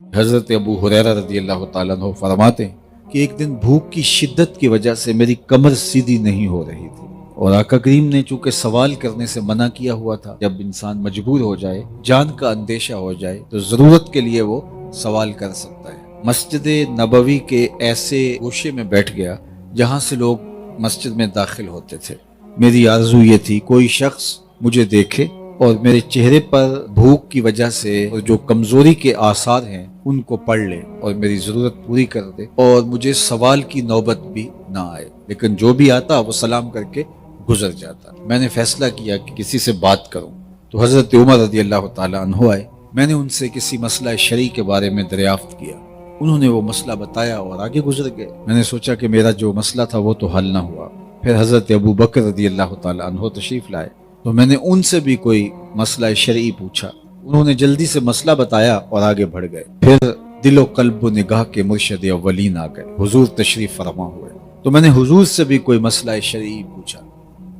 حضرت ابو ہریرہ رضی اللہ تعالیٰ عنہ فرماتے ہیں کہ ایک دن بھوک کی شدت کی وجہ سے میری کمر سیدھی نہیں ہو رہی تھی، اور آقا کریم نے چونکہ سوال کرنے سے منع کیا ہوا تھا، جب انسان مجبور ہو جائے، جان کا اندیشہ ہو جائے تو ضرورت کے لیے وہ سوال کر سکتا ہے۔ مسجد نبوی کے ایسے گوشے میں بیٹھ گیا جہاں سے لوگ مسجد میں داخل ہوتے تھے۔ میری آرزو یہ تھی کوئی شخص مجھے دیکھے اور میرے چہرے پر بھوک کی وجہ سے جو کمزوری کے آثار ہیں ان کو پڑھ لے اور میری ضرورت پوری کر دے، اور مجھے سوال کی نوبت بھی نہ آئے، لیکن جو بھی آتا وہ سلام کر کے گزر جاتا۔ میں نے فیصلہ کیا کہ کسی سے بات کروں، تو حضرت عمر رضی اللہ تعالیٰ عنہ آئے۔ میں نے ان سے کسی مسئلہ شرعی کے بارے میں دریافت کیا، انہوں نے وہ مسئلہ بتایا اور آگے گزر گئے۔ میں نے سوچا کہ میرا جو مسئلہ تھا وہ تو حل نہ ہوا۔ پھر حضرت ابو بکر رضی اللہ تعالیٰ عنہ تشریف لائے، تو میں نے ان سے بھی کوئی مسئلہ شرعی پوچھا، انہوں نے جلدی سے مسئلہ بتایا اور آگے بڑھ گئے۔ پھر دل و قلب و نگاہ کے مرشد اولین آ گئے، حضور تشریف فرما ہوئے، تو میں نے حضور سے بھی کوئی مسئلہ شرعی پوچھا،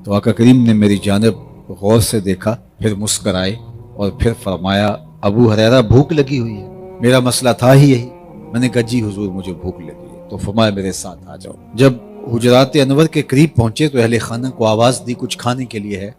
تو آقا کریم نے میری جانب غور سے دیکھا، پھر مسکرائے اور پھر فرمایا ابو ہریرہ بھوک لگی ہوئی ہے۔ میرا مسئلہ تھا ہی یہی۔ میں نے کہا جی حضور مجھے بھوک لگی ہے، تو فرمایا میرے ساتھ آ جاؤ۔ جب حجرات انور کے قریب پہنچے تو اہل خانہ کو آواز دی کچھ کھانے کے لیے ہے،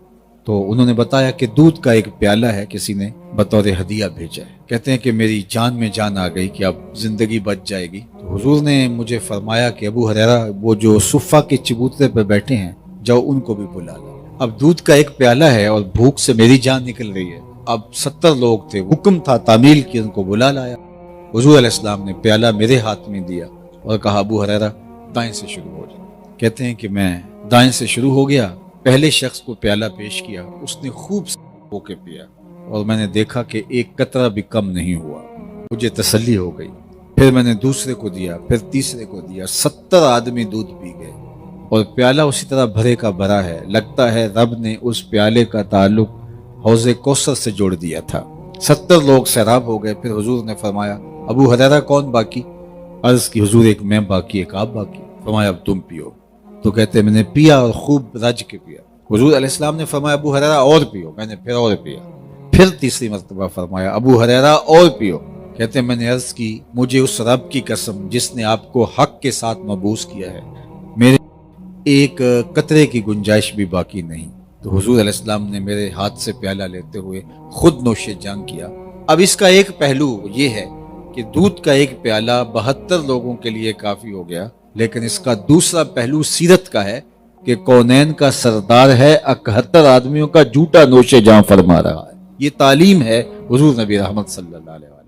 تو انہوں نے بتایا کہ دودھ کا ایک پیالہ ہے، کسی نے بطور ہدیہ بھیجا ہے۔ کہتے ہیں کہ میری جان میں جان آ گئی کہ اب زندگی بچ جائے گی۔ تو حضور نے مجھے فرمایا کہ ابو ہریرہ وہ جو صفہ کے چبوترے پہ بیٹھے ہیں جاؤ ان کو بھی بلا لو۔ اب دودھ کا ایک پیالہ ہے اور بھوک سے میری جان نکل رہی ہے، اب 70 لوگ تھے، حکم تھا تعمیل کی، ان کو بلا لایا۔ حضور علیہ السلام نے پیالہ میرے ہاتھ میں دیا اور کہا ابو ہریرہ دائیں سے شروع ہو جائے۔ کہتے ہیں کہ میں دائیں سے شروع ہو گیا، پہلے شخص کو پیالہ پیش کیا، اس نے خوب ہو کے پیا اور میں نے دیکھا کہ ایک قطرہ بھی کم نہیں ہوا، مجھے تسلی ہو گئی۔ پھر میں نے دوسرے کو دیا، پھر تیسرے کو دیا، 70 آدمی دودھ پی گئے اور پیالہ اسی طرح بھرے کا بھرا ہے، لگتا ہے رب نے اس پیالے کا تعلق حوض کوثر سے جوڑ دیا تھا۔ 70 لوگ سیراب ہو گئے۔ پھر حضور نے فرمایا ابو ہریرہ کون باقی؟ عرض کی حضور ایک میں باقی، ایک آپ باقی۔ فرمایا اب تم پیو۔ تو کہتے میں نے پیا اور خوب رج کے پیا۔ حضور علیہ السلام نے فرمایا ابو ہریرہ اور پیو، میں نے پھر اور پیا۔ پھر تیسری مرتبہ فرمایا ابو ہریرہ اور پیو۔ کہتے میں نے عرض کی مجھے اس رب کی قسم جس نے آپ کو حق کے ساتھ مبعوث کیا ہے، میرے ایک قطرے کی گنجائش بھی باقی نہیں۔ تو حضور علیہ السلام نے میرے ہاتھ سے پیالہ لیتے ہوئے خود نوش جان کیا۔ اب اس کا ایک پہلو یہ ہے کہ دودھ کا ایک پیالہ 72 لوگوں کے لیے کافی ہو گیا، لیکن اس کا دوسرا پہلو سیرت کا ہے کہ کونین کا سردار ہے، 71 آدمیوں کا جھوٹا نوش جاں فرما رہا ہے۔ یہ تعلیم ہے حضور نبی رحمت صلی اللہ علیہ وسلم۔